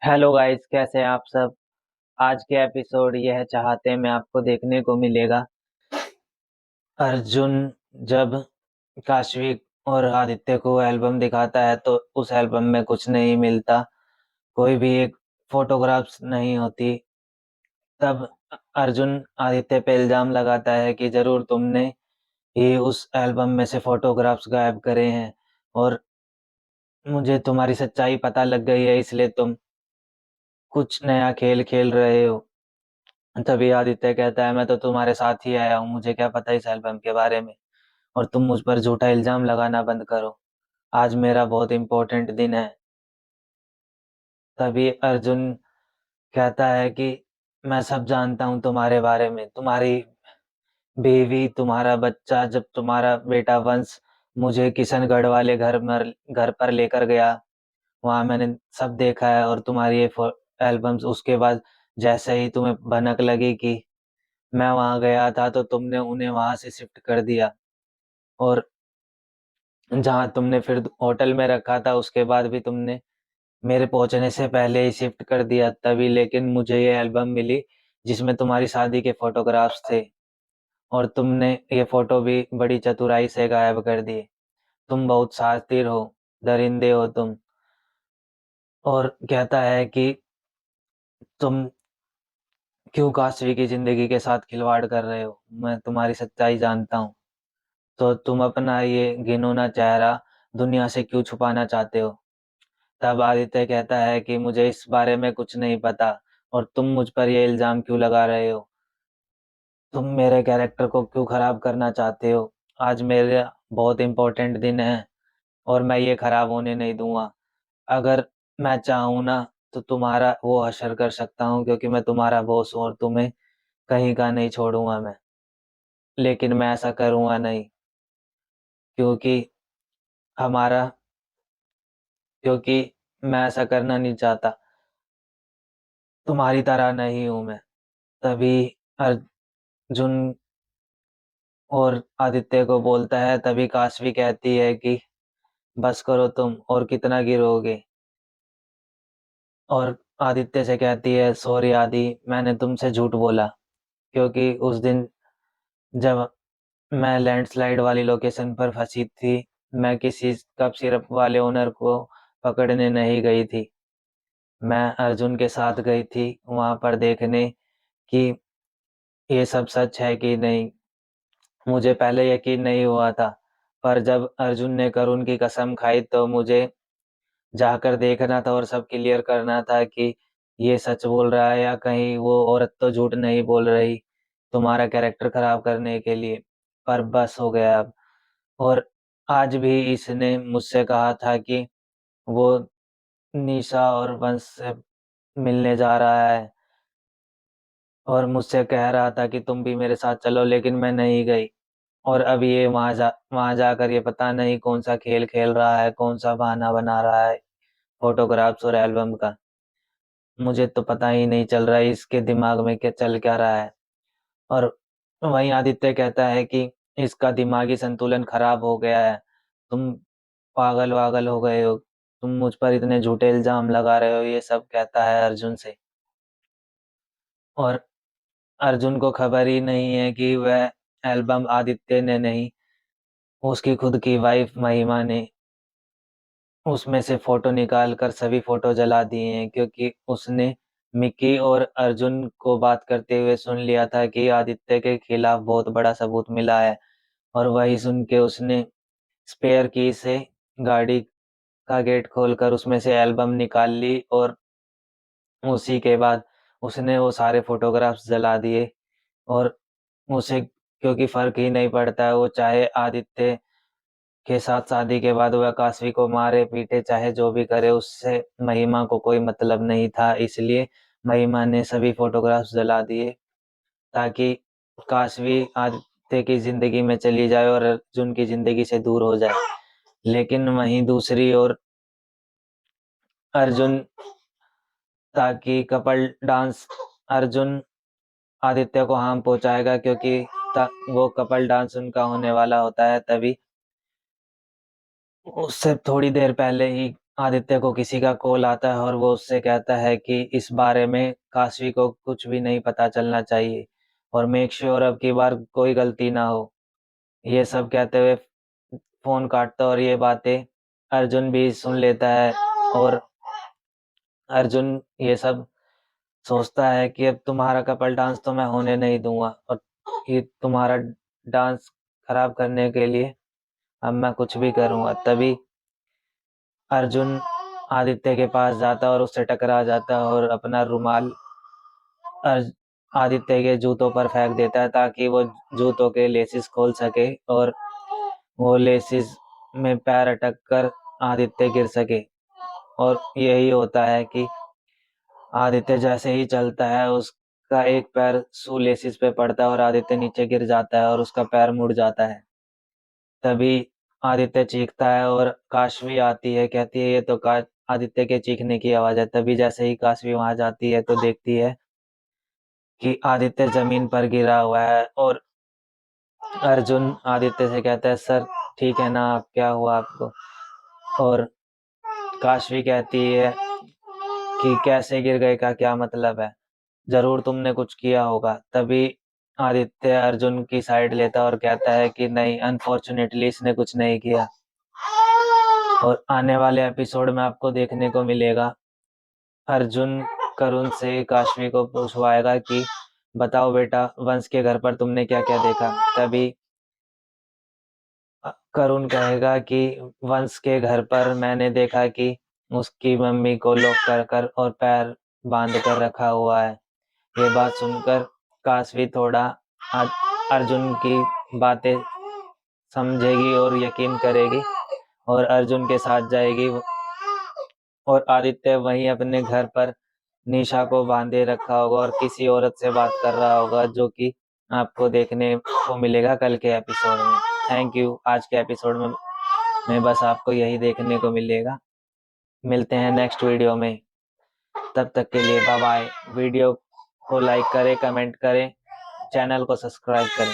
Hello guys, कैसे हैं आप सब। आज के एपिसोड यह चाहते में आपको देखने को मिलेगा। अर्जुन जब काशवी और आदित्य को एल्बम दिखाता है तो उस एल्बम में कुछ नहीं मिलता, कोई भी एक फोटोग्राफ्स नहीं होती। तब अर्जुन आदित्य पे इल्जाम लगाता है कि जरूर तुमने ही उस एल्बम में से फोटोग्राफ्स गायब करे हैं और मुझे तुम्हारी सच्चाई पता लग गई है, इसलिए तुम कुछ नया खेल खेल रहे हो। तभी आदित्य कहता है, मैं तो तुम्हारे साथ ही आया हूँ, मुझे क्या पता इस एल्बम के बारे में। और तुम मुझ पर झूठा इल्जाम लगाना बंद करो, आज मेरा बहुत इंपॉर्टेंट दिन है। तभी अर्जुन कहता है कि मैं सब जानता हूँ तुम्हारे बारे में, तुम्हारी बीवी, तुम्हारा बच्चा, जब तुम्हारा बेटा वंश मुझे किशनगढ़ वाले घर पर लेकर गया, वहां मैंने सब देखा है। और तुम्हारी ये एल्बम्स, उसके बाद जैसे ही तुम्हें भनक लगी कि मैं वहां गया था तो तुमने उन्हें वहां से शिफ्ट कर दिया। और जहां तुमने फिर होटल में रखा था उसके बाद भी तुमने मेरे पहुंचने से पहले ही शिफ्ट कर दिया। तभी लेकिन मुझे ये एल्बम मिली जिसमें तुम्हारी शादी के फोटोग्राफ्स थे, और तुमने ये फोटो भी बड़ी चतुराई से गायब कर दिए। तुम बहुत शातिर हो, दरिंदे हो तुम। और कहता है कि तुम क्यों काशवी की जिंदगी के साथ खिलवाड़ कर रहे हो, मैं तुम्हारी सच्चाई जानता हूँ। तो तुम अपना ये घिनौना चेहरा दुनिया से क्यों छुपाना चाहते हो। तब आदित्य कहता है कि मुझे इस बारे में कुछ नहीं पता, और तुम मुझ पर ये इल्जाम क्यों लगा रहे हो। तुम मेरे कैरेक्टर को क्यों खराब करना चाहते हो। आज मेरे बहुत इंपॉर्टेंट दिन है और मैं ये खराब होने नहीं दूंगा। अगर मैं चाहूँ ना तो तुम्हारा वो हशर कर सकता हूँ, क्योंकि मैं तुम्हारा बॉस हूँ और तुम्हें कहीं का नहीं छोड़ूंगा मैं। लेकिन मैं ऐसा करूंगा नहीं, क्योंकि हमारा क्योंकि मैं ऐसा करना नहीं चाहता। तुम्हारी तरह नहीं हूं मैं। तभी अर्जुन और आदित्य को बोलता है। तभी काशवी कहती है कि बस करो तुम, और कितना गिरोगे। और आदित्य से कहती है, सॉरी आदि, मैंने तुमसे झूठ बोला, क्योंकि उस दिन जब मैं लैंडस्लाइड वाली लोकेशन पर फंसी थी, मैं किसी कप सिरप वाले ओनर को पकड़ने नहीं गई थी। मैं अर्जुन के साथ गई थी वहां पर देखने कि ये सब सच है कि नहीं। मुझे पहले यकीन नहीं हुआ था, पर जब अर्जुन ने करुण की कसम खाई तो मुझे जाकर देखना था और सब क्लियर करना था कि ये सच बोल रहा है या कहीं वो औरत तो झूठ नहीं बोल रही तुम्हारा कैरेक्टर खराब करने के लिए। पर बस हो गया अब। और आज भी इसने मुझसे कहा था कि वो निशा और वंश से मिलने जा रहा है, और मुझसे कह रहा था कि तुम भी मेरे साथ चलो, लेकिन मैं नहीं गई। और अब ये वहां जाकर ये पता नहीं कौन सा खेल खेल रहा है, कौन सा बहाना बना रहा है फोटोग्राफ्स और एल्बम का। मुझे तो पता ही नहीं चल रहा है इसके दिमाग में क्या चल क्या रहा है। और वहीं आदित्य कहता है कि इसका दिमागी संतुलन खराब हो गया है, तुम पागल वागल हो गए हो, तुम मुझ पर इतने झूठे इल्जाम लगा रहे हो, ये सब कहता है अर्जुन से। और अर्जुन को खबर ही नहीं है कि वह एल्बम आदित्य ने नहीं, उसकी खुद की वाइफ महिमा ने उसमें से फोटो निकाल कर सभी फोटो जला दिए हैं, क्योंकि उसने मिकी और अर्जुन को बात करते हुए सुन लिया था कि आदित्य के खिलाफ बहुत बड़ा सबूत मिला है। और वही सुन के उसने स्पेयर की से गाड़ी का गेट खोलकर उसमें से एल्बम निकाल ली, और उसी के बाद उसने वो सारे फोटोग्राफ्स जला दिए। और उसे क्योंकि फर्क ही नहीं पड़ता है, वो चाहे आदित्य के साथ शादी के बाद वह काशवी को मारे पीटे चाहे जो भी करे, उससे महिमा को कोई मतलब नहीं था। इसलिए महिमा ने सभी फोटोग्राफ्स जला दिए ताकि काशवी आदित्य की जिंदगी में चली जाए और अर्जुन की जिंदगी से दूर हो जाए। लेकिन वहीं दूसरी ओर अर्जुन ताकि कपल डांस अर्जुन आदित्य को हार्म पहुंचाएगा, क्योंकि वो कपल डांस उनका होने वाला होता है। तभी उससे थोड़ी देर पहले ही आदित्य को किसी का कॉल आता है और वो उससे कहता है कि इस बारे में काशवी को कुछ भी नहीं पता चलना चाहिए और मेक श्योर अब की बार कोई गलती ना हो। ये सब कहते हुए फोन काटता और ये बातें अर्जुन भी सुन लेता है और अर्जुन ये सब सोचता है कि अब तुम्हारा कपल डांस तो मैं होने नहीं दूंगा और ये तुम्हारा डांस खराब करने के लिए अब मैं कुछ भी करूंगा। तभी अर्जुन आदित्य के पास जाता और उससे टकरा जाता और अपना रुमाल आदित्य के जूतों पर फेंक देता है ताकि वो जूतों के लेसिस खोल सके और वो लेसिस में पैर अटक कर आदित्य गिर सके। और यही होता है कि आदित्य जैसे ही चलता है उसका एक पैर शू लेसिस पे पड़ता है और आदित्य नीचे गिर जाता है और उसका पैर मुड़ जाता है। तभी आदित्य चीखता है और काशवी आती है, कहती है ये तो आदित्य के चीखने की आवाज है। तभी जैसे ही काशवी वहां जाती है तो देखती है कि आदित्य जमीन पर गिरा हुआ है और अर्जुन आदित्य से कहता है सर ठीक है ना, आप क्या हुआ आपको? और काशवी कहती है कि कैसे गिर गए का क्या मतलब है, जरूर तुमने कुछ किया होगा। तभी आदित्य अर्जुन की साइड लेता और कहता है कि नहीं, अनफॉर्चुनेटली इसने कुछ नहीं किया। और आने वाले एपिसोड में आपको देखने को मिलेगा अर्जुन करुण से काशवी को पूछवाएगा कि बताओ बेटा, वंश के घर पर तुमने क्या क्या देखा। तभी करुण कहेगा कि वंश के घर पर मैंने देखा कि उसकी मम्मी को लॉक कर कर और पैर बांध कर रखा हुआ है। ये बात सुनकर काशवी थोड़ा अर्जुन की बातें समझेगी और यकीन करेगी और अर्जुन के साथ जाएगी। और आदित्य वहीं अपने घर पर निशा को बांधे रखा होगा और किसी औरत से बात कर रहा होगा, जो कि आपको देखने को मिलेगा कल के एपिसोड में। Thank you. आज के एपिसोड में बस आपको यही देखने को मिलेगा। मिलते हैं नेक्स्ट वीडियो में, तब तक के लिए बाय बाय। वीडियो को लाइक करें, कमेंट करें, चैनल को सब्सक्राइब करें।